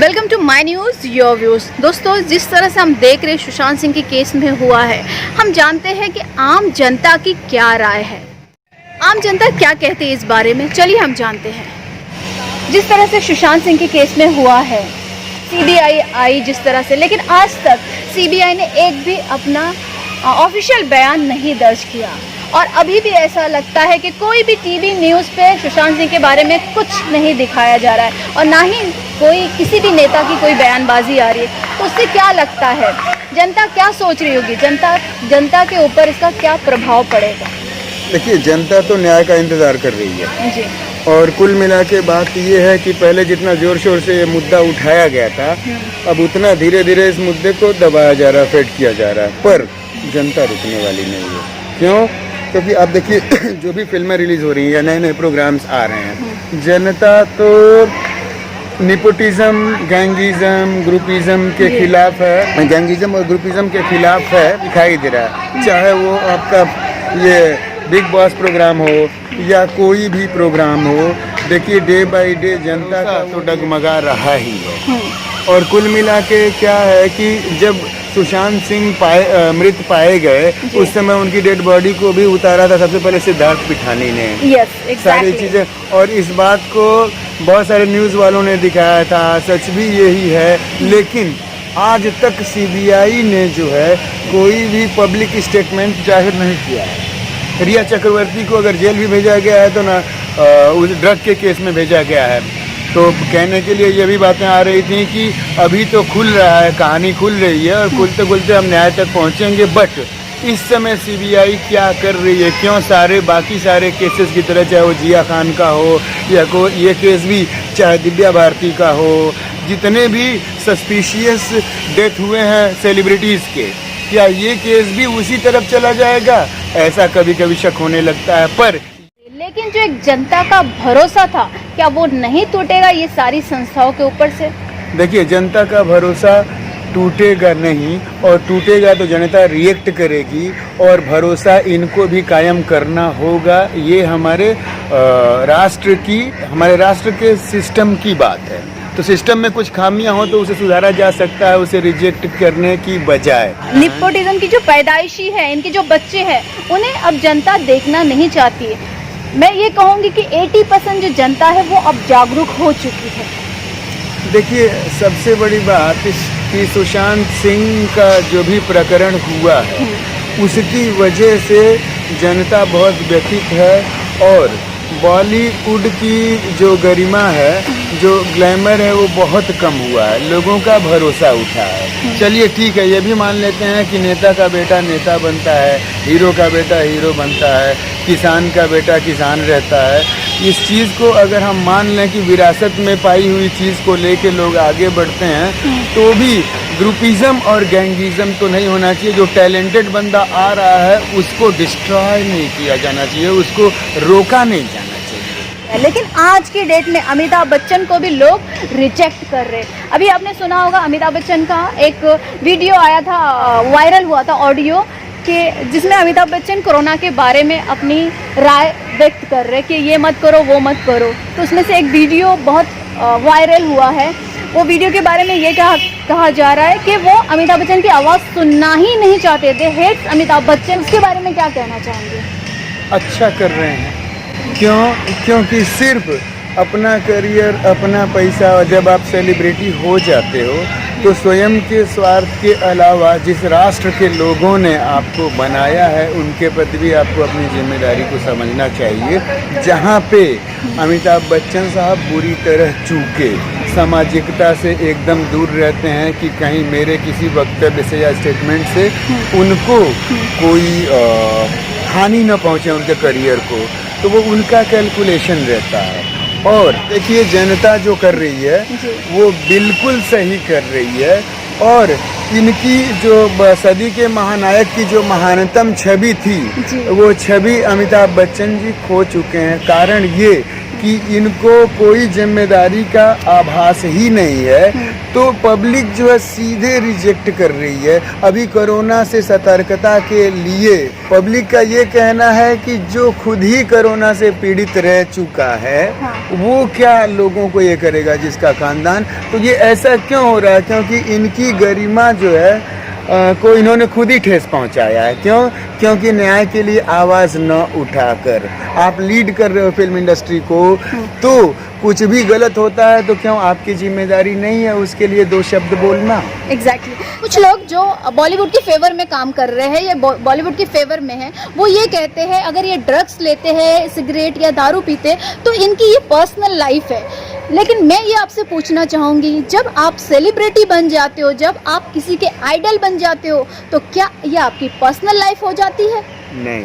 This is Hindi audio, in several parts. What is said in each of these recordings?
Welcome to my news your views. दोस्तों, जिस तरह से हम देख रहे हैं सुशांत सिंह के केस में हुआ है, हम जानते हैं कि आम जनता की क्या राय है, आम जनता क्या कहती है इस बारे में। चलिए हम जानते हैं। जिस तरह से सुशांत सिंह के केस में हुआ है, सीबीआई आई जिस तरह से, लेकिन आज तक सीबीआई ने एक भी अपना ऑफिशियल बयान नहीं दर्ज किया और अभी भी ऐसा लगता है कि कोई भी टीवी न्यूज़ पे सुशांत सिंह के बारे में कुछ नहीं दिखाया जा रहा है और ना ही कोई किसी भी नेता की कोई बयानबाजी आ रही है। तो उससे क्या लगता है, जनता क्या सोच रही होगी, जनता के ऊपर इसका क्या प्रभाव पड़ेगा? देखिए, जनता तो न्याय का इंतज़ार कर रही है जी। और कुल मिला के बात ये है कि पहले जितना ज़ोर शोर से ये मुद्दा उठाया गया था, अब उतना धीरे धीरे इस मुद्दे को दबाया जा रहा है, फेड किया जा रहा है। पर जनता रुकने वाली नहीं है। क्यों? क्योंकि आप देखिए जो भी फिल्में रिलीज़ हो रही हैं या नए नए प्रोग्राम्स आ रहे हैं, जनता तो निपोटिज्म, गैंगिज्म, ग्रुपिज्म के खिलाफ है, गैंगिज्म और ग्रुपिज्म के खिलाफ है, दिखाई दे रहा है। चाहे वो आपका ये बिग बॉस प्रोग्राम हो या कोई भी प्रोग्राम हो, देखिए डे बाय डे जनता का तो डगमगा रहा ही है। और कुल मिला के क्या है कि जब सुशांत सिंह मृत पाए गए, उस समय उनकी डेड बॉडी को भी उतारा था सबसे पहले सिद्धार्थ पिठानी ने। सारी चीज़ें, और इस बात को बहुत सारे न्यूज़ वालों ने दिखाया था, सच भी यही है। लेकिन आज तक सीबीआई ने जो है कोई भी पब्लिक स्टेटमेंट जाहिर नहीं किया है। रिया चक्रवर्ती को अगर जेल भी भेजा गया है तो ना उस ड्रग के केस में भेजा गया है। तो कहने के लिए ये भी बातें आ रही थी कि अभी तो खुल रहा है, कहानी खुल रही है और खुलते खुलते हम न्याय तक पहुंचेंगे। बट इस समय सीबीआई क्या कर रही है, क्यों सारे बाकी सारे केसेस की तरह, चाहे वो जिया खान का हो या कोई ये केस भी, चाहे दिव्या भारती का हो, जितने भी सस्पिशियस डेथ हुए हैं सेलिब्रिटीज़ के, क्या ये केस भी उसी तरफ चला जाएगा? ऐसा कभी कभी शक होने लगता है। पर लेकिन जो एक जनता का भरोसा था, क्या वो नहीं टूटेगा ये सारी संस्थाओं के ऊपर से? देखिए, जनता का भरोसा टूटेगा नहीं, और टूटेगा तो जनता रिएक्ट करेगी और भरोसा इनको भी कायम करना होगा। ये हमारे राष्ट्र के सिस्टम की बात है। तो सिस्टम में कुछ खामियां हो तो उसे सुधारा जा सकता है, उसे रिजेक्ट करने की बजाय। निपोटिज्म की जो पैदाइशी है, इनके जो बच्चे हैं, उन्हें अब जनता देखना नहीं चाहती है। मैं ये कहूँगी कि 80% जो जनता है वो अब जागरूक हो चुकी है। देखिए, सबसे बड़ी बात कि सुशांत सिंह का जो भी प्रकरण हुआ है, उसकी वजह से जनता बहुत व्यथित है और बॉलीवुड की जो गरिमा है, जो ग्लैमर है, वो बहुत कम हुआ है। लोगों का भरोसा उठा है। चलिए ठीक है, ये भी मान लेते हैं कि नेता का बेटा नेता बनता है, हीरो का बेटा हीरो बनता है, किसान का बेटा किसान रहता है। इस चीज़ को अगर हम मान लें कि विरासत में पाई हुई चीज़ को लेके लोग आगे बढ़ते हैं, तो भी ग्रुपिज्म और गैंगिज्म तो नहीं होना चाहिए। जो टैलेंटेड बंदा आ रहा है उसको डिस्ट्रॉय नहीं किया जाना चाहिए, उसको रोका नहीं जाना चाहिए। लेकिन आज की डेट में अमिताभ बच्चन को भी लोग रिजेक्ट कर रहे हैं। अभी आपने सुना होगा, अमिताभ बच्चन का एक वीडियो आया था, वायरल हुआ था ऑडियो, कि जिसमें अमिताभ बच्चन कोरोना के बारे में अपनी राय व्यक्त कर रहे हैं कि ये मत करो वो मत करो। तो उसमें से एक वीडियो बहुत वायरल हुआ है। वो वीडियो के बारे में ये कहा जा रहा है कि वो अमिताभ बच्चन की आवाज़ सुनना ही नहीं चाहते थे। हेट अमिताभ बच्चन, उसके बारे में क्या कहना चाहेंगे? अच्छा कर रहे हैं। क्यों? क्योंकि सिर्फ अपना करियर, अपना पैसा, और जब आप सेलिब्रिटी हो जाते हो तो स्वयं के स्वार्थ के अलावा जिस राष्ट्र के लोगों ने आपको बनाया है, उनके प्रति भी आपको अपनी जिम्मेदारी को समझना चाहिए। जहाँ पे अमिताभ बच्चन साहब बुरी तरह चूके, सामाजिकता से एकदम दूर रहते हैं कि कहीं मेरे किसी वक्तव्य से या स्टेटमेंट से उनको कोई हानि न पहुँचे उनके करियर को, तो वो उनका कैलकुलेशन रहता है। और देखिए, जनता जो कर रही है वो बिल्कुल सही कर रही है। और इनकी जो सदी के महानायक की जो महानतम छवि थी, वो छवि अमिताभ बच्चन जी खो चुके हैं। कारण ये कि इनको कोई जिम्मेदारी का आभास ही नहीं है, तो पब्लिक जो है सीधे रिजेक्ट कर रही है। अभी कोरोना से सतर्कता के लिए पब्लिक का ये कहना है कि जो खुद ही कोरोना से पीड़ित रह चुका है वो क्या लोगों को ये करेगा जिसका खानदान। तो ये ऐसा क्यों हो रहा है? क्योंकि इनकी गरिमा जो है को इन्होंने खुद ही ठेस पहुंचाया है। क्यों? क्योंकि न्याय के लिए आवाज़ न उठाकर आप लीड कर रहे हो फिल्म इंडस्ट्री को, तो कुछ भी गलत होता है तो क्यों आपकी जिम्मेदारी नहीं है उसके लिए दो शब्द बोलना? एग्जैक्टली कुछ लोग जो बॉलीवुड के फेवर में काम कर रहे हैं या बॉलीवुड के फेवर में हैं, वो ये कहते हैं अगर ये ड्रग्स लेते हैं, सिगरेट या दारू पीते तो इनकी ये पर्सनल लाइफ है। लेकिन मैं ये आपसे पूछना चाहूँगी, जब आप सेलिब्रिटी बन जाते हो, जब आप किसी के आइडल बन जाते हो, तो क्या ये आपकी पर्सनल लाइफ हो जाती है? नहीं,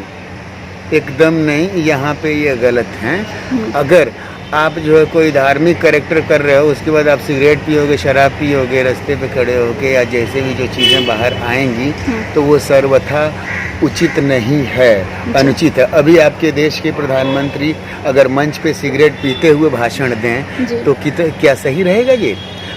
एकदम नहीं। यहाँ पे ये गलत हैं। अगर आप जो है कोई धार्मिक कैरेक्टर कर रहे हो, उसके बाद आप सिगरेट पियोगे, शराब पियोगे, रास्ते पे खड़े होके या जैसे भी जो चीज़ें बाहर आएंगी, तो वो सर्वथा उचित नहीं है, अनुचित है। अभी आपके देश के प्रधानमंत्री अगर मंच पे सिगरेट पीते हुए भाषण दें तो क्या सही रहेगा ये?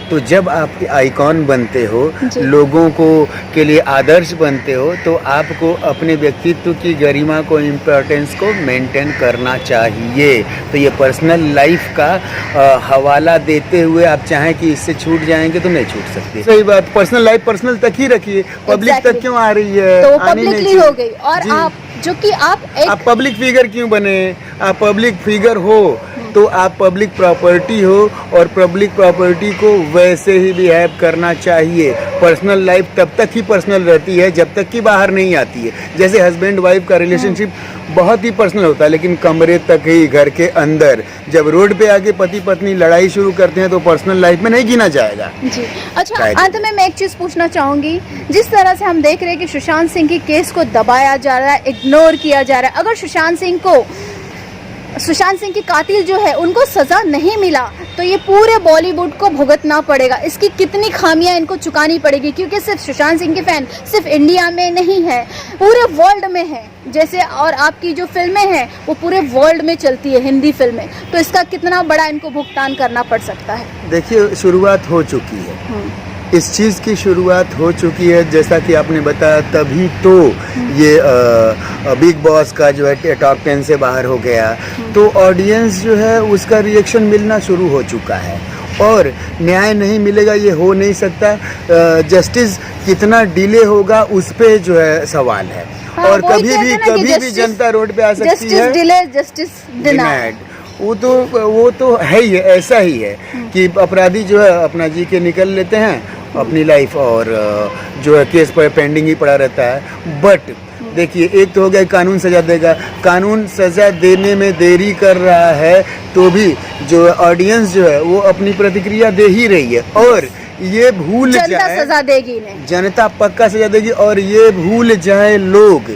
तो जब आप आइकॉन बनते हो, लोगों को के लिए आदर्श बनते हो, तो आपको अपने व्यक्तित्व की गरिमा को, इम्पोर्टेंस को मेंटेन करना चाहिए। तो ये पर्सनल लाइफ का हवाला देते हुए आप चाहें कि इससे छूट जाएंगे तो नहीं छूट सकते। सही बात, पर्सनल लाइफ पर्सनल तक ही रखिए, पब्लिक तक क्यों आ रही है? तो पब्लिकली हो गई। और आप जो कि आप पब्लिक फिगर क्यों बने? आप पब्लिक फिगर हो तो आप पब्लिक प्रॉपर्टी हो, और पब्लिक प्रॉपर्टी को वैसे ही बिहेव करना चाहिए। पर्सनल लाइफ तब तक ही पर्सनल रहती है जब तक कि बाहर नहीं आती है। जैसे हस्बैंड वाइफ का रिलेशनशिप बहुत ही पर्सनल होता है, लेकिन कमरे तक ही, घर के अंदर। जब रोड पे आके पति पत्नी लड़ाई शुरू करते हैं तो पर्सनल लाइफ में नहीं गिना जाएगा जी। अच्छा, अंत में मैं एक चीज़ पूछना चाहूँगी, जिस तरह से हम देख रहे हैं कि सुशांत सिंह के केस को दबाया जा रहा है, इग्नोर किया जा रहा है, अगर सुशांत सिंह के कातिल जो है उनको सज़ा नहीं मिला तो ये पूरे बॉलीवुड को भुगतना पड़ेगा। इसकी कितनी खामियां इनको चुकानी पड़ेगी, क्योंकि सिर्फ सुशांत सिंह के फैन सिर्फ इंडिया में नहीं है, पूरे वर्ल्ड में है। जैसे और आपकी जो फिल्में हैं वो पूरे वर्ल्ड में चलती है, हिंदी फिल्में, तो इसका कितना बड़ा इनको भुगतान करना पड़ सकता है? देखिए, शुरुआत हो चुकी है, इस चीज़ की शुरुआत हो चुकी है। जैसा कि आपने बताया, तभी तो ये बिग बॉस का जो है टॉप 10 से बाहर हो गया, तो ऑडियंस जो है उसका रिएक्शन मिलना शुरू हो चुका है। और न्याय नहीं मिलेगा ये हो नहीं सकता। जस्टिस कितना डिले होगा उस पे जो है सवाल है। और कभी भी जनता रोड पे आ सकती है। Justice delay, justice denied. वो तो है ही है, ऐसा ही है कि अपराधी जो है अपना जी के निकल लेते हैं अपनी लाइफ, और जो है केस पर पेंडिंग ही पड़ा रहता है। बट देखिए, एक तो हो गया कानून सजा देगा, कानून सजा देने में देरी कर रहा है तो भी जो ऑडियंस जो है वो अपनी प्रतिक्रिया दे ही रही है। और ये भूल जाए, जनता सजा देगी इन्हें, जनता पक्का सजा देगी। और ये भूल जाए लोग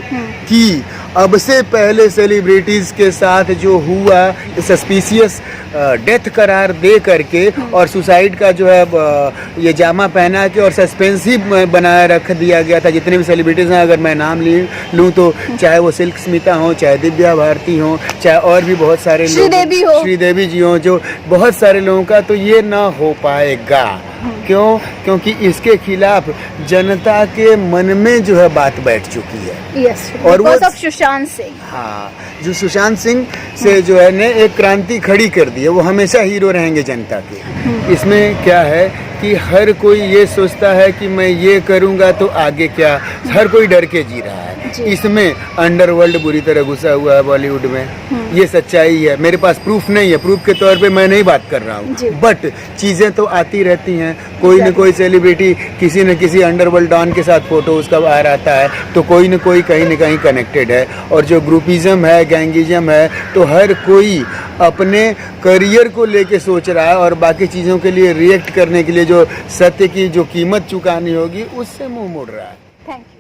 कि अब से पहले सेलिब्रिटीज के साथ जो हुआ सस्पिशियस डेथ करार दे करके और सुसाइड का जो है ये जामा पहना के और सस्पेंस ही बनाए रख दिया गया था। जितने भी सेलिब्रिटीज़ हैं, अगर मैं नाम लूँ तो चाहे वो सिल्क स्मिता हो, चाहे दिव्या भारती हो, चाहे और भी बहुत सारे लोग, श्रीदेवी जी हो, जो बहुत सारे लोगों का, तो ये ना हो पाएगा। क्यों? क्योंकि इसके खिलाफ जनता के मन में जो है बात बैठ चुकी है। और वो सुशांत सिंह, हाँ, जो सुशांत सिंह से जो है ने एक क्रांति खड़ी कर दी है, वो हमेशा हीरो रहेंगे जनता के। इसमें क्या है कि हर कोई ये सोचता है कि मैं ये करूँगा तो आगे क्या, हर कोई डर के जी रहा है। इसमें अंडरवर्ल्ड बुरी तरह घुसा हुआ है बॉलीवुड में, ये सच्चाई है। मेरे पास प्रूफ नहीं है, प्रूफ के तौर पे मैं नहीं बात कर रहा हूँ, बट चीज़ें तो आती रहती हैं। कोई न कोई सेलिब्रिटी किसी न किसी अंडरवर्ल्ड डॉन के साथ फोटो उसका बाहर आता है, तो कोई न कोई कहीं न कहीं कनेक्टेड है। और जो ग्रुपिज्म है, गैंगिज्म है, तो हर कोई अपने करियर को लेके सोच रहा है, और बाकी चीज़ों के लिए रिएक्ट करने के लिए जो सत्य की जो कीमत चुकानी होगी उससे मुंह मोड़ रहा है। Thank you.